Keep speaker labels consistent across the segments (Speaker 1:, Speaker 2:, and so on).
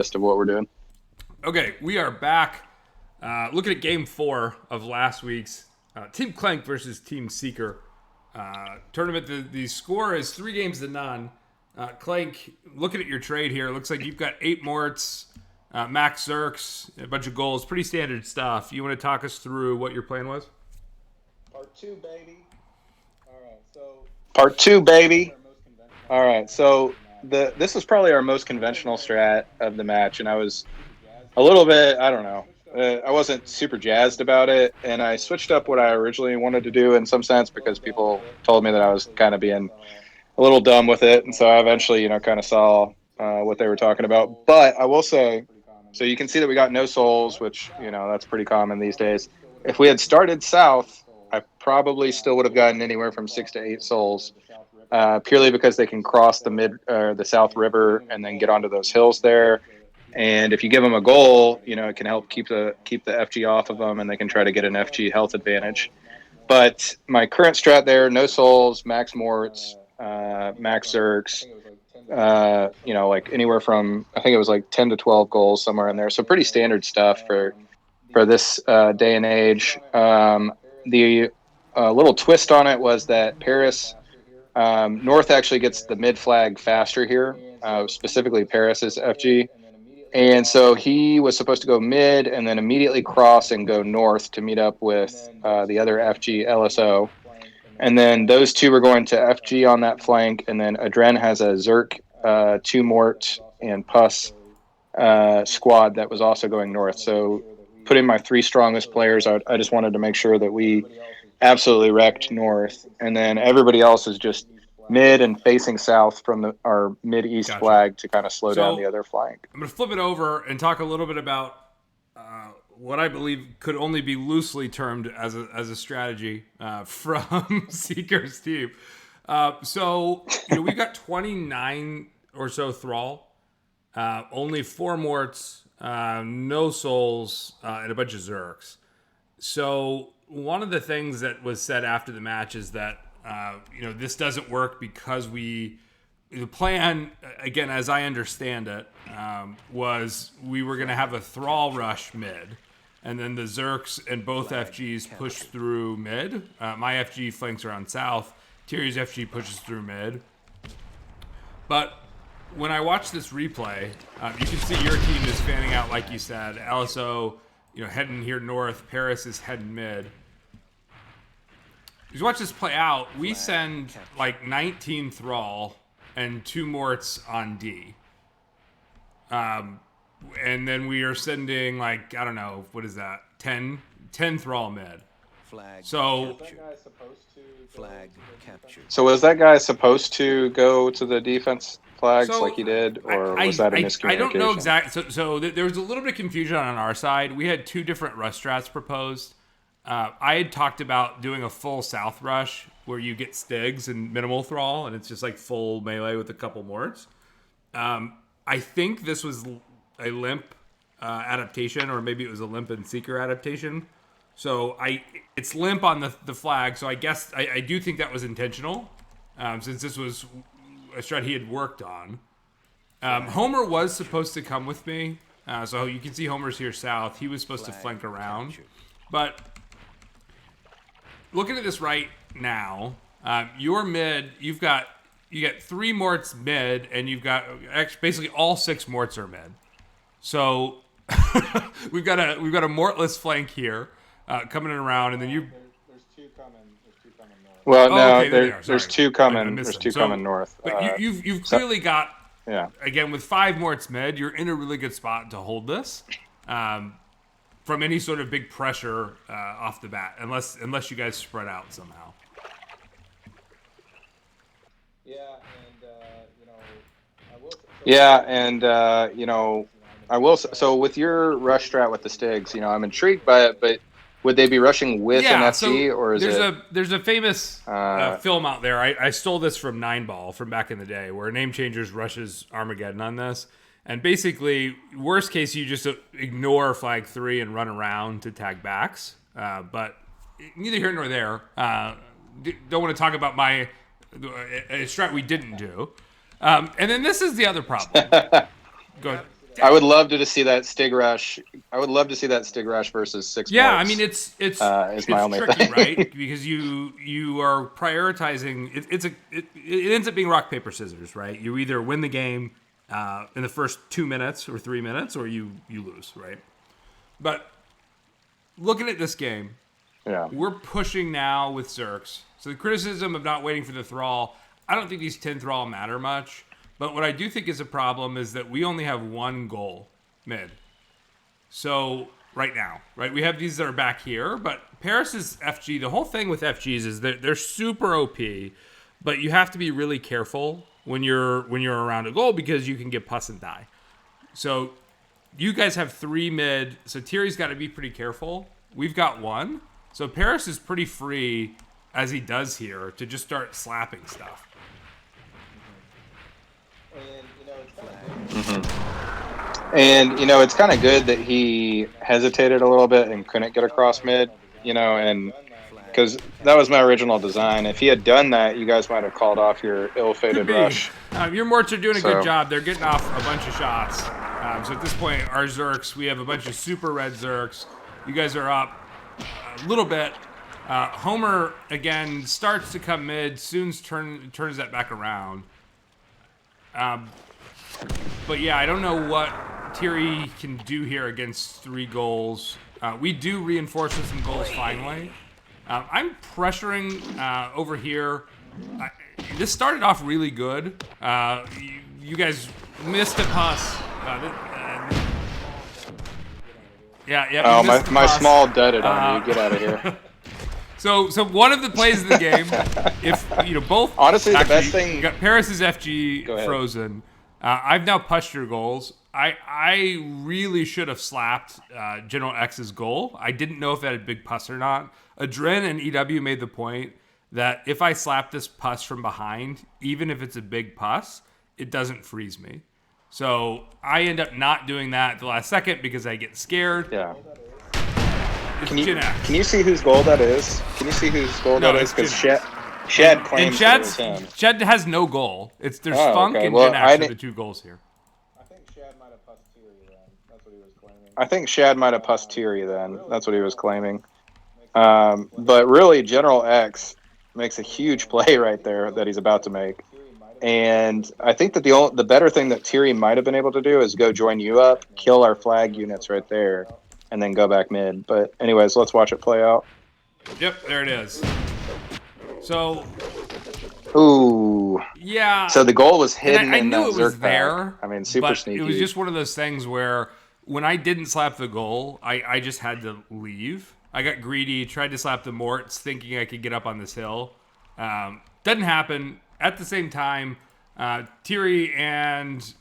Speaker 1: of what we're doing.
Speaker 2: Okay, we are back looking at game 4 of last week's Team Clank versus Team Seeker tournament. The score is 3-0. Clank, looking at your trade here, looks like you've got 8 Morts, Max Zerks, a bunch of goals. Pretty standard stuff. You want to talk us through what your plan was?
Speaker 1: Part 2, baby. All right, so this was probably our most conventional strat of the match, and I was a little bit, I don't know. I wasn't super jazzed about it, and I switched up what I originally wanted to do in some sense because people told me that I was kind of being a little dumb with it, and so I eventually, kind of saw what they were talking about. But I will say, so you can see that we got no souls, which, that's pretty common these days. If we had started south, I probably still would have gotten anywhere from 6 to 8 souls, purely because they can cross the South River and then get onto those hills there. And if you give them a goal, it can help keep the FG off of them, and they can try to get an FG health advantage. But my current strat there: no souls, max morts, max zerks. Like anywhere from, I think it was like 10 to 12 goals, somewhere in there. So pretty standard stuff for this day and age. The little twist on it was that Paris North actually gets the mid flag faster here, specifically Paris's FG. And so he was supposed to go mid and then immediately cross and go north to meet up with the other FG LSO. And then those two were going to FG on that flank. And then Adren has a Zerk, 2 Mort, and Puss squad that was also going north. So put in my 3 strongest players. I just wanted to make sure that we absolutely wrecked north. And then everybody else is just mid and facing south from our mid-east flag to kind of slow down the other flank.
Speaker 2: I'm going to flip it over and talk a little bit about what I believe could only be loosely termed as a strategy from Seeker's team. So we've got 29 or so thrall, only 4 morts, no souls, and a bunch of zerks. So one of the things that was said after the match is that this doesn't work because the plan, again, as I understand it, was we were going to have a thrall rush mid, and then the Zerks and both FGs push through mid. My FG flanks around south. Tyrio's FG pushes through mid. But when I watch this replay, you can see your team is fanning out, like you said. LSO, heading here north. Paris is heading mid. You watch this play out. We send like 19 thrall and 2 morts on D. And then we are sending like, I don't know, what is that? 10 thrall mid. So
Speaker 1: So was that guy supposed to go to the defense flags like he did, or was that a miscommunication?
Speaker 2: I don't know exactly. So there was a little bit of confusion on our side. We had 2 different rush strats proposed. I had talked about doing a full south rush where you get Stigs and minimal thrall, and it's just like full melee with a couple morts. I think this was a limp adaptation, or maybe it was a limp and seeker adaptation. So it's limp on the flag. So I guess I do think that was intentional, since this was a strat he had worked on. Homer was supposed to come with me, so you can see Homer's here south. He was supposed to flank around, but looking at this right now, your mid, you got 3 morts mid, and you've got basically all 6 morts are mid. So we've got a mortless flank here coming around, and then you.
Speaker 1: There's 2 coming. North. Well, no,
Speaker 2: okay,
Speaker 1: there's 2 coming. There's 2 coming north.
Speaker 2: But you've clearly got. Yeah. Again, with 5 morts mid, you're in a really good spot to hold this. From any sort of big pressure off the bat, unless you guys spread out somehow.
Speaker 1: I will. So with your rush strat with the Stigs, I'm intrigued by it, but would they be rushing with an FG, or is
Speaker 2: there's a famous film out there. I stole this from 9ball from back in the day, where Name Changers rushes Armageddon on this. And basically, worst case, you just ignore flag 3 and run around to tag backs. But neither here nor there. Don't want to talk about a strat we didn't do. And then this is the other problem. Go ahead.
Speaker 1: I would love to just see that Stig Rush. I would love to see that Stig Rush versus 6
Speaker 2: Yeah,
Speaker 1: Morts.
Speaker 2: I mean it's
Speaker 1: my only
Speaker 2: tricky,
Speaker 1: thing.
Speaker 2: right? Because you are prioritizing. It ends up being rock paper scissors, right? You either win the game in the first 2 minutes or 3 minutes, or you lose, right? But looking at this game,
Speaker 1: Yeah.
Speaker 2: we're pushing now with Zerks. So the criticism of not waiting for the Thrall, I don't think these 10 Thrall matter much. But what I do think is a problem is that we only have one goal mid. So right now, right, we have these that are back here, but Paris's FG, the whole thing with FGs is that they're super OP, but you have to be really careful when you're around a goal because you can get pus and die. So you guys have 3 mid, so Tiri's got to be pretty careful. We've got 1. So Paris is pretty free, as he does here, to just start slapping stuff.
Speaker 1: And, it's kind of good that he hesitated a little bit and couldn't get across mid, and because that was my original design. If he had done that, you guys might have called off your ill-fated rush.
Speaker 2: Your Morts are doing a good job. They're getting off a bunch of shots. So at this point, our Zerks, we have a bunch of super red Zerks. You guys are up a little bit. Homer, again, starts to come mid. Soon turns that back around. But yeah, I don't know what Tiri can do here against 3 goals. We do reinforce with some goals finally. I'm pressuring over here. This started off really good. You guys missed a pass. Yeah.
Speaker 1: Oh, my small dudded on you. Get out of here.
Speaker 2: So one of the plays of the game, if both.
Speaker 1: Honestly, the best thing.
Speaker 2: You got Paris's FG frozen. I've now pushed your goals. I really should have slapped General X's goal. I didn't know if that had big pus or not. Adren and EW made the point that if I slap this pus from behind, even if it's a big pus, it doesn't freeze me. So I end up not doing that at the last second because I get scared.
Speaker 1: Yeah.
Speaker 2: It's
Speaker 1: Can you see whose goal that is? Can you see whose goal that is? Because Shed claims that it was him.
Speaker 2: Shed has no goal. There's Funk and Jinax are the 2 goals here.
Speaker 1: I think Shad might have pussed Tiri then. That's what he was claiming. I think Shad might have pussed Tiri then. That's what he was claiming. But really, General X makes a huge play right there that he's about to make. And I think that the better thing that Tiri might have been able to do is go join you up, kill our flag units right there, and then go back mid. But anyways, let's watch it play out.
Speaker 2: Yep, there it is. So.
Speaker 1: Ooh.
Speaker 2: Yeah.
Speaker 1: So the goal was hidden in that
Speaker 2: I knew it was
Speaker 1: Zerk
Speaker 2: there.
Speaker 1: pack. I mean, super sneaky.
Speaker 2: It was just one of those things where when I didn't slap the goal, I just had to leave. I got greedy, tried to slap the Morts, thinking I could get up on this hill. Doesn't happen. At the same time, Tiri and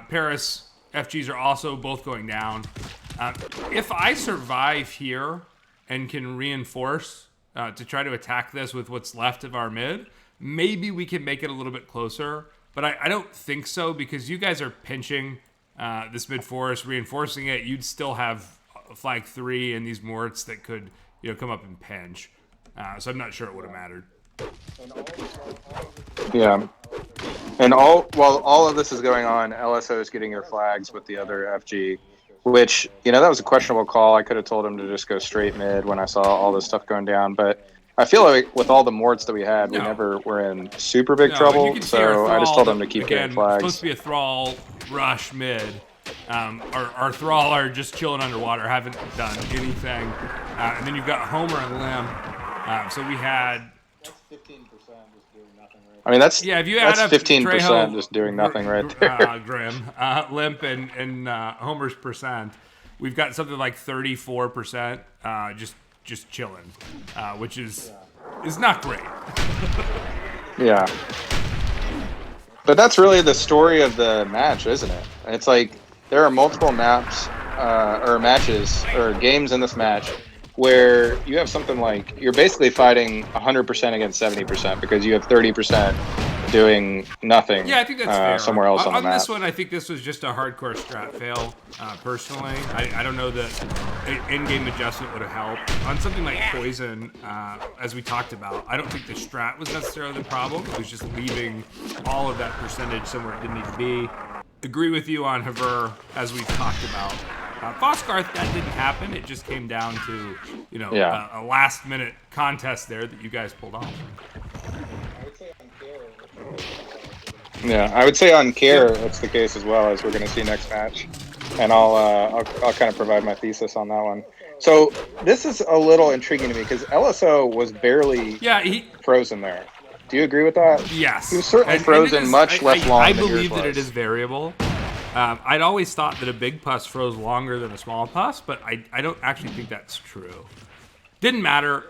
Speaker 2: Paris FGs are also both going down. If I survive here and can reinforce to try to attack this with what's left of our mid, maybe we can make it a little bit closer. But I don't think so because you guys are pinching this mid forest, reinforcing it. You'd still have flag 3 and these Morts that could come up and pinch. So I'm not sure it would have mattered.
Speaker 1: Yeah. And while all of this is going on, LSO is getting your flags with the other FG, which, that was a questionable call. I could have told him to just go straight mid when I saw all this stuff going down. But I feel like with all the Morts that we had, we never were in super big trouble. So I just told him to keep getting flags.
Speaker 2: It's supposed to be a Thrall rush mid. Our Thrall are just chilling underwater, haven't done anything. And then you've got Homer and Lim. So we had...
Speaker 1: I mean, that's
Speaker 2: if you add up
Speaker 1: 15%
Speaker 2: Trejo,
Speaker 1: just doing nothing right there.
Speaker 2: Grim, Limp, and Homer's percent. We've got something like 34% just chilling, which is not great.
Speaker 1: Yeah. But that's really the story of the match, isn't it? It's like there are multiple maps or matches or games in this match where you have something like you're basically fighting 100% against 70% because you have 30% doing nothing.
Speaker 2: Yeah, I think that's fair.
Speaker 1: Somewhere else on the map.
Speaker 2: This one, I think this was just a hardcore strat fail. Personally, I don't know that an in-game adjustment would have helped. On something like Poison, as we talked about, I don't think the strat was necessarily the problem. It was just leaving all of that percentage somewhere it didn't need to be. agree with you on Haver, as we've talked about. Fosgarth, that didn't happen. It just came down to, a last-minute contest there that you guys pulled off.
Speaker 1: Yeah, I would say on Care, that's the case as well, as we're going to see next match. And I'll kind of provide my thesis on that one. So this is a little intriguing to me because LSO was barely frozen there. Do you agree with that?
Speaker 2: Yes.
Speaker 1: He was certainly frozen much less long than yours was.
Speaker 2: I believe that it is variable. I'd always thought that a big pus froze longer than a small pus, but I don't actually think that's true. Didn't matter.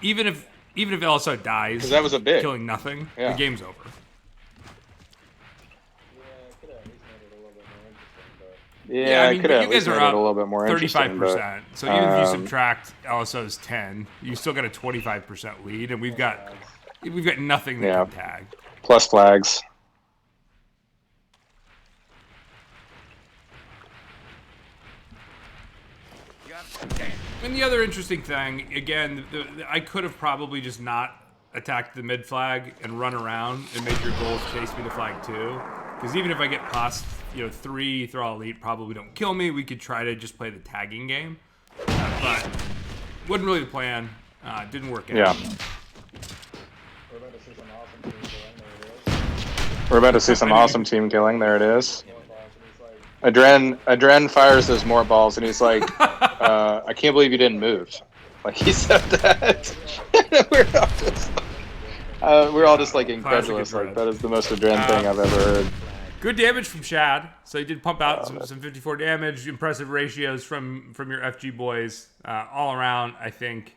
Speaker 2: Even if LSO dies,
Speaker 1: because that was a big
Speaker 2: killing nothing, the game's over.
Speaker 1: Yeah, I mean, could have you guys are up a little bit more
Speaker 2: 35%. So even if you subtract LSO's 10, you still got a 25% lead, and we've got nothing that can tag.
Speaker 1: Plus flags.
Speaker 2: And the other interesting thing, again, I could have probably just not attacked the mid flag and run around and made your goals chase me to flag 2. Because even if I get past, 3 Thrall Elite probably don't kill me. We could try to just play the tagging game. But wasn't really the plan. Didn't work out.
Speaker 1: Yeah. We're about to see some awesome team killing. There it is. Adren fires those more balls, and he's like, I can't believe you didn't move. Like, he said that. We're all just like incredulous. Like, that is the most Adren thing I've ever heard.
Speaker 2: Good damage from Shad. So he did pump out some 54 damage. Impressive ratios from your FG boys. All around, I think,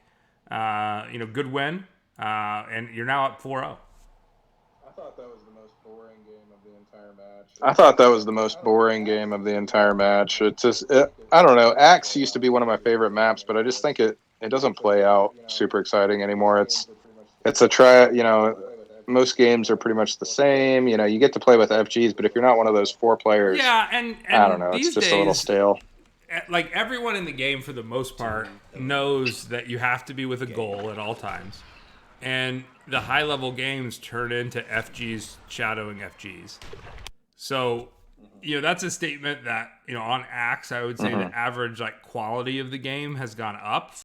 Speaker 2: good win. And you're now up 4-0.
Speaker 1: I thought that was the most boring game of the entire match. I thought that was the most boring game of the entire match. It's just, I don't know. Axe used to be one of my favorite maps, but I just think it doesn't play out super exciting anymore. It's a try, most games are pretty much the same. You get to play with FGs, but if you're not one of those 4 players,
Speaker 2: and
Speaker 1: I don't know, it's just
Speaker 2: days,
Speaker 1: a little stale.
Speaker 2: Like, everyone in the game, for the most part, knows that you have to be with a goal at all times. And the high-level games turn into FGs shadowing FGs. So, that's a statement that, on Axe, I would say the average, quality of the game has gone up